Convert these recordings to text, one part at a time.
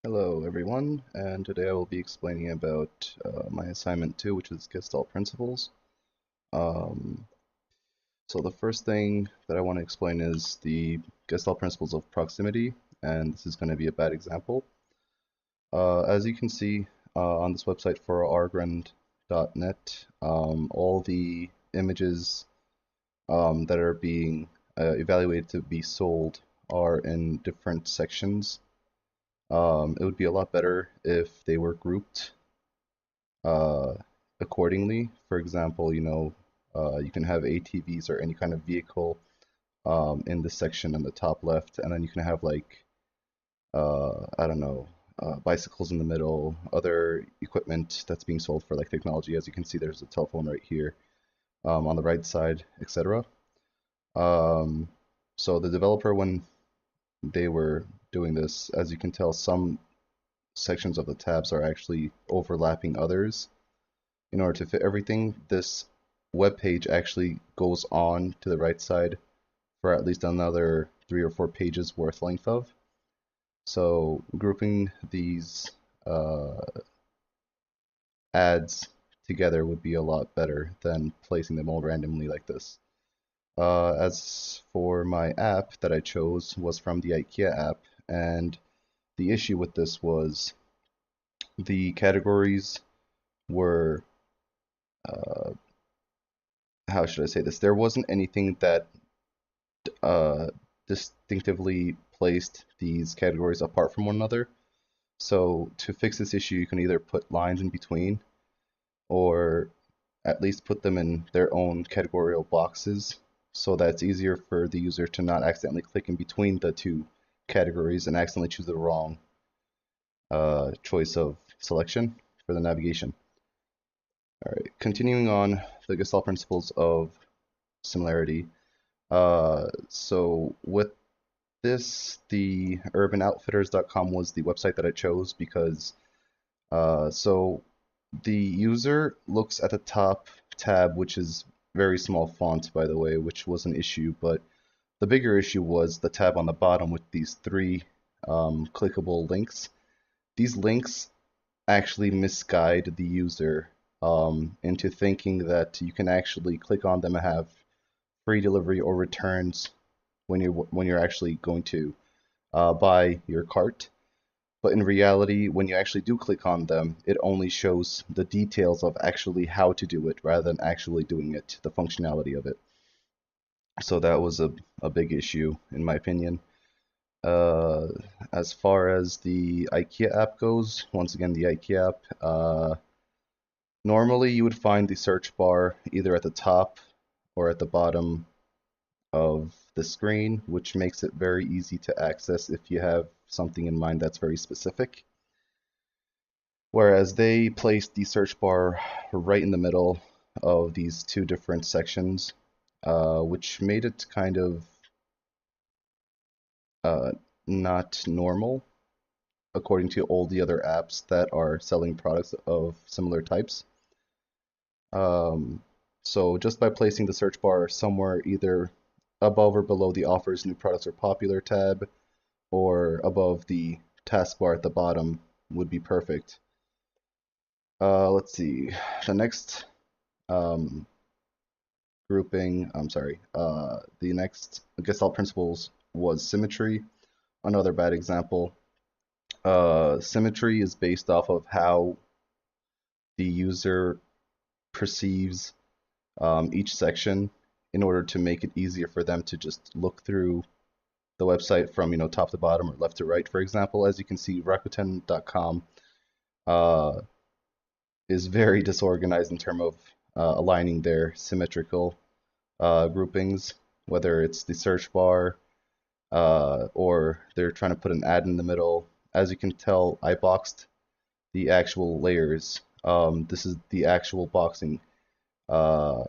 Hello everyone, and today I will be explaining about my assignment 2, which is Gestalt Principles. Um, so the first thing that I want to explain is the Gestalt Principles of Proximity, and this is going to be a bad example. As you can see on this website for argrand.net, all the images that are being evaluated to be sold are in different sections. It would be a lot better if they were grouped uh, accordingly. For example, you can have ATVs or any kind of vehicle in the section in the top left, and then you can have like I don't know, bicycles in the middle, other equipment that's being sold for like technology. As you can see, there's a telephone right here on the right side, etc. Um, so the developer, when they were doing this, as you can tell, some sections of the tabs are actually overlapping others. In order to fit everything, this web page actually goes on to the right side for at least another 3 or 4 pages worth length of. So grouping these uh, ads together would be a lot better than placing them all randomly like this. As for my app that I chose was from the IKEA app, and the issue with this was the categories were uh, how should I say this? There wasn't anything that uh, distinctively placed these categories apart from one another. So to fix this issue, you can either put lines in between or at least put them in their own categorical boxes so that it's easier for the user to not accidentally click in between the two categories and accidentally choose the wrong choice of selection for the navigation. All right, continuing on the Gestalt principles of similarity. So with the urbanoutfitters.com was the website that I chose because so the user looks at the top tab, which is very small font, by the way, which was an issue, but the bigger issue was the tab on the bottom with these three clickable links. These links actually misguide the user into thinking that you can actually click on them and have free delivery or returns when you're actually going to buy your cart. But in reality, when you actually do click on them, it only shows the details of actually how to do it rather than actually doing it, the functionality of it. So that was a big issue, in my opinion. Uh, as far as the IKEA app goes, once again, the IKEA app, normally you would find the search bar either at the top or at the bottom of the screen, which makes it very easy to access if you have something in mind that's very specific. Whereas they placed the search bar right in the middle of these two different sections, which made it kind of uh, not normal according to all the other apps that are selling products of similar types. Um, so just by placing the search bar somewhere either above or below the offers, new products, or popular tab, or above the taskbar at the bottom would be perfect. Let's see. The next um, the next Gestalt principles was symmetry. Another bad example. Symmetry is based off of how the user perceives each section in order to make it easier for them to just look through the website from top to bottom or left to right. For example, as you can see, Rakuten.com uh, is very disorganized in terms of aligning their symmetrical groupings, whether it's the search bar or they're trying to put an ad in the middle. As you can tell, I boxed the actual layers. This is the actual boxing uh,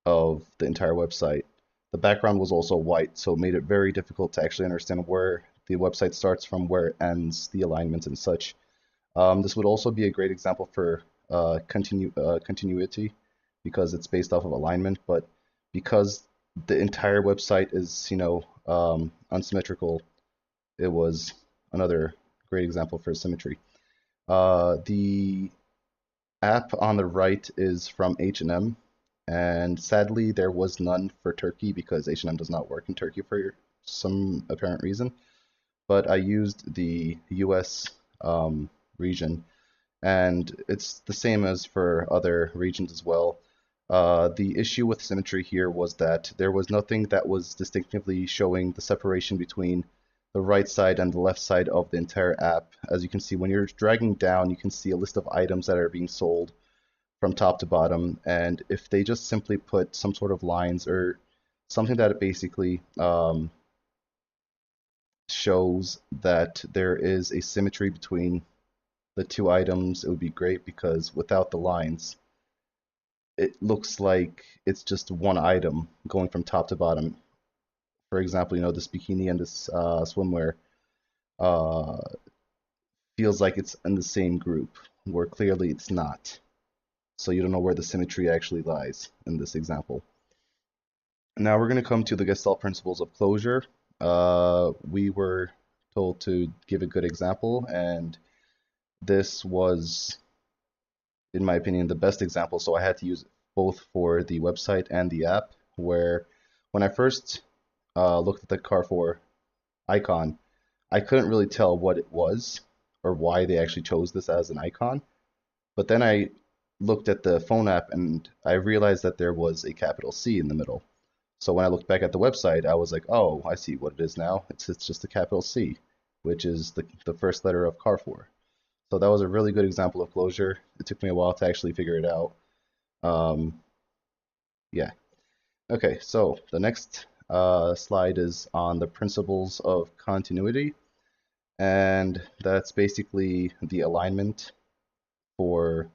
of the entire website. The background was also white, so it made it very difficult to actually understand where the website starts from where it ends, the alignments and such. This would also be a great example for continuity because it's based off of alignment, but because the entire website is, unsymmetrical, it was another great example for symmetry. The app on the right is from H&M, and sadly there was none for Turkey because H&M does not work in Turkey for some apparent reason. But I used the US region, and it's the same as for other regions as well. The issue with symmetry here was that there was nothing that was distinctively showing the separation between the right side and the left side of the entire app. As you can see, when you're dragging down, you can see a list of items that are being sold from top to bottom, and if they just simply put some sort of lines or something that basically shows that there is a symmetry between the two items, it would be great, because without the lines, it looks like it's just one item going from top to bottom. For example, this bikini and this swimwear uh, feels like it's in the same group, where clearly it's not. So you don't know where the symmetry actually lies in this example. Now we're going to come to the Gestalt principles of closure. We were told to give a good example, and this was, in my opinion, the best example, so I had to use it both for the website and the app, where when I first looked at the Carrefour icon, I couldn't really tell what it was or why they actually chose this as an icon. But then I looked at the phone app and I realized that there was a capital C in the middle. So when I looked back at the website, I was like, oh, I see what it is now. It's just a capital C, which is the first letter of Carrefour. So that was a really good example of closure. It took me a while to actually figure it out. Yeah. Okay, so the next slide is on the principles of continuity, and that's basically the alignment for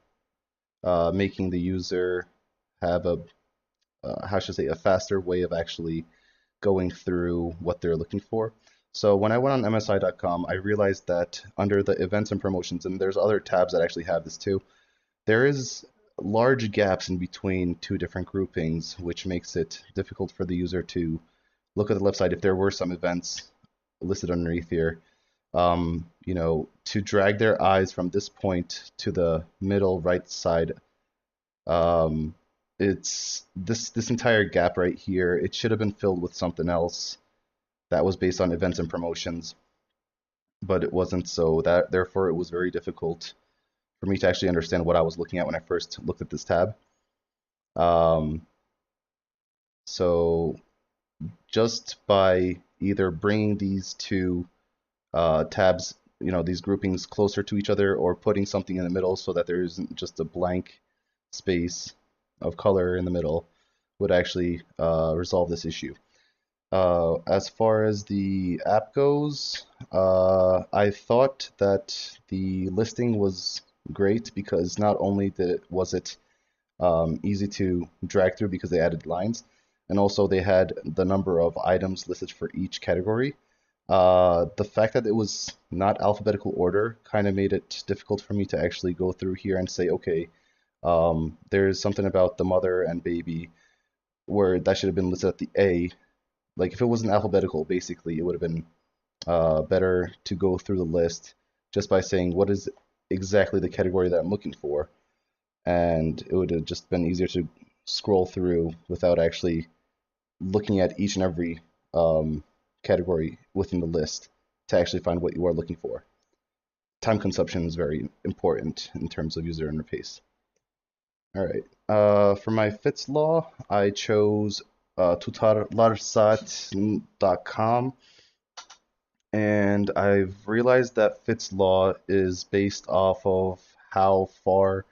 making the user have a how should I say, a faster way of actually going through what they're looking for. So when I went on MSI.com, I realized that under the events and promotions, and there's other tabs that actually have this too, there is large gaps in between two different groupings, which makes it difficult for the user to look at the left side if there were some events listed underneath here. To drag their eyes from this point to the middle right side, it's this entire gap right here. It should have been filled with something else that was based on events and promotions, but it wasn't. So that therefore it was very difficult for me to actually understand what I was looking at when I first looked at this tab. So just by either bringing these two tabs, these groupings closer to each other, or putting something in the middle so that there isn't just a blank space of color in the middle, would actually resolve this issue. As far as the app goes, I thought that the listing was great because not only was it easy to drag through because they added lines, and also they had the number of items listed for each category. The fact that it was not alphabetical order kind of made it difficult for me to actually go through here and say, okay, there's something about the mother and baby where that should have been listed at the A. Like if it wasn't alphabetical, basically it would have been better to go through the list just by saying what is exactly the category that I'm looking for, and it would have just been easier to scroll through without actually looking at each and every category within the list to actually find what you are looking for. Time consumption is very important in terms of user interface. All right. For my Fitts law, I chose tutarlarsat.com, and I've realized that Fitts law is based off of how far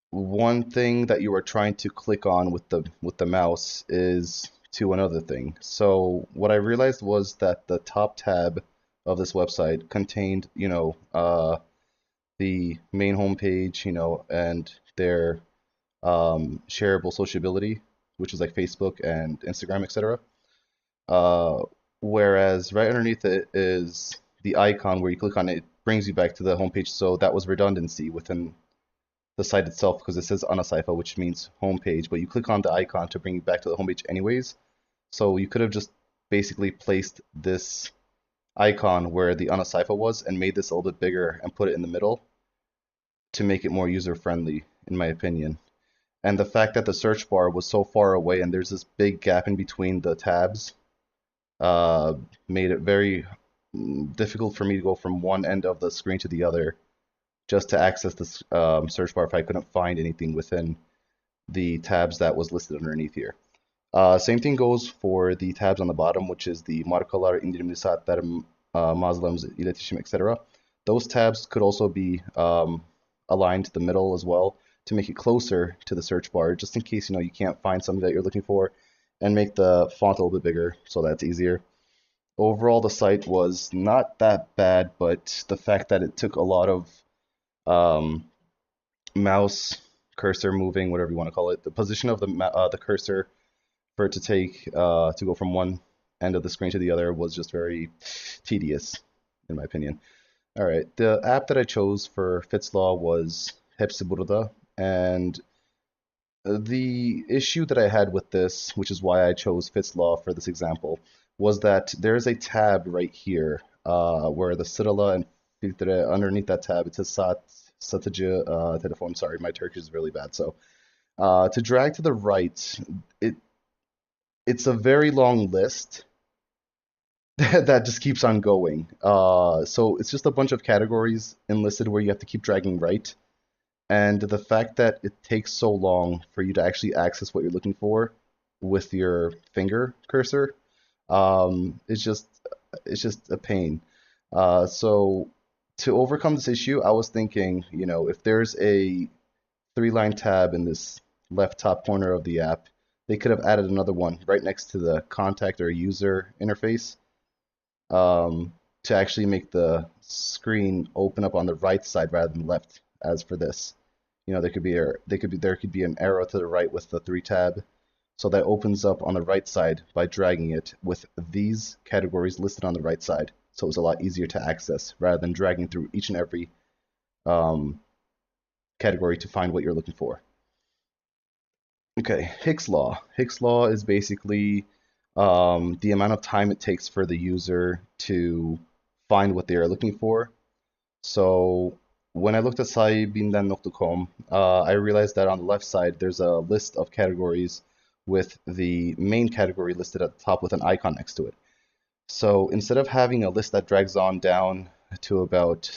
one thing that you are trying to click on with the mouse is to another thing. So what I realized was that the top tab of this website contained, the main homepage, and their shareable sociability, which is like Facebook and Instagram, etc. Whereas right underneath it is the icon where you click on it, it brings you back to the homepage. So that was redundancy within the site itself because it says Anasaifa, which means homepage, but you click on the icon to bring you back to the homepage anyways. So you could have just basically placed this icon where the Anasaifa was and made this a little bit bigger and put it in the middle to make it more user friendly, in my opinion. And the fact that the search bar was so far away and there's this big gap in between the tabs uh, made it very difficult for me to go from one end of the screen to the other just to access this search bar if I couldn't find anything within the tabs that was listed underneath here. Same thing goes for the tabs on the bottom, which is the markalar, indirimli Muslims, iletişim, etc. Those tabs could also be aligned to the middle as well to make it closer to the search bar, just in case you can't find something that you're looking for, and make the font a little bit bigger so that's easier. Overall, the site was not that bad, but the fact that it took a lot of um, mouse cursor moving, whatever you want to call it, the position of the cursor for it to take to go from one end of the screen to the other was just very tedious, in my opinion. All right, the app that I chose for Fitzlaw was Hepsi Burada, and the issue that I had with this, which is why I chose Fitzlaw for this example, was that there's a tab right here where the Sırala and Filtre, underneath that tab, it says Satıcı Telefon. Sorry, my Turkish is really bad. So to drag to the right, it's a very long list that just keeps on going. So it's just a bunch of categories enlisted where you have to keep dragging right. And the fact that it takes so long for you to actually access what you're looking for with your finger cursor, it's just a pain. So to overcome this issue, I was thinking, if there's a three-line tab in this left top corner of the app, they could have added another one right next to the contact or user interface to actually make the screen open up on the right side rather than left, as for this. There could be an arrow to the right with the 3 tab, so that opens up on the right side by dragging it with these categories listed on the right side. So it's a lot easier to access rather than dragging through each and every category to find what you're looking for. Okay, Hicks law. Hicks law is basically the amount of time it takes for the user to find what they are looking for. So when I looked at sahibinden.com, I realized that on the left side there's a list of categories with the main category listed at the top with an icon next to it. So instead of having a list that drags on down to about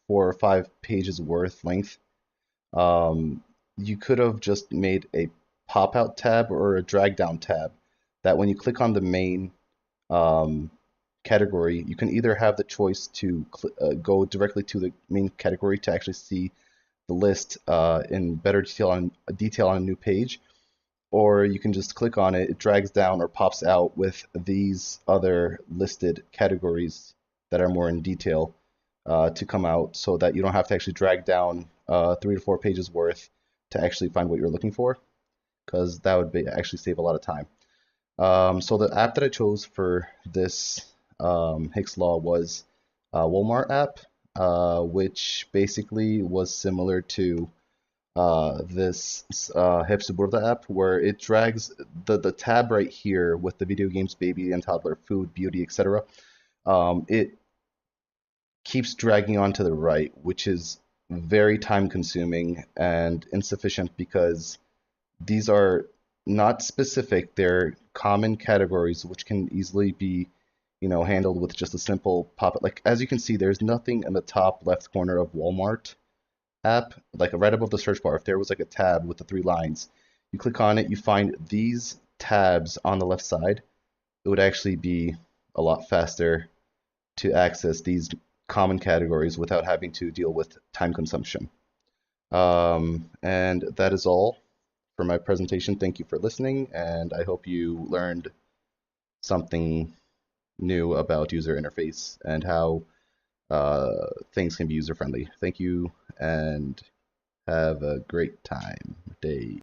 4 or 5 pages worth length, you could have just made a pop-out tab or a drag-down tab that when you click on the main category, you can either have the choice to go directly to the main category to actually see the list in better detail on a new page, or you can just click on it, it drags down or pops out with these other listed categories that are more in detail to come out, so that you don't have to actually drag down 3 to 4 pages worth to actually find what you're looking for, because that would actually save a lot of time. So the app that I chose for this Hicks Law was Walmart app, which basically was similar to this Hepsi Burada app, where it drags the tab right here with the video games, baby and toddler, food, beauty, etc. It keeps dragging on to the right, which is very time consuming and insufficient because these are not specific, they're common categories which can easily be handled with just a simple pop. Like, as you can see, there's nothing in the top left corner of Walmart app, like right above the search bar. If there was like a tab with the 3 lines, you click on it, you find these tabs on the left side. It would actually be a lot faster to access these common categories without having to deal with time consumption. And that is all for my presentation. Thank you for listening, and I hope you learned something new about user interface and how things can be user friendly. Thank you, and have a great day.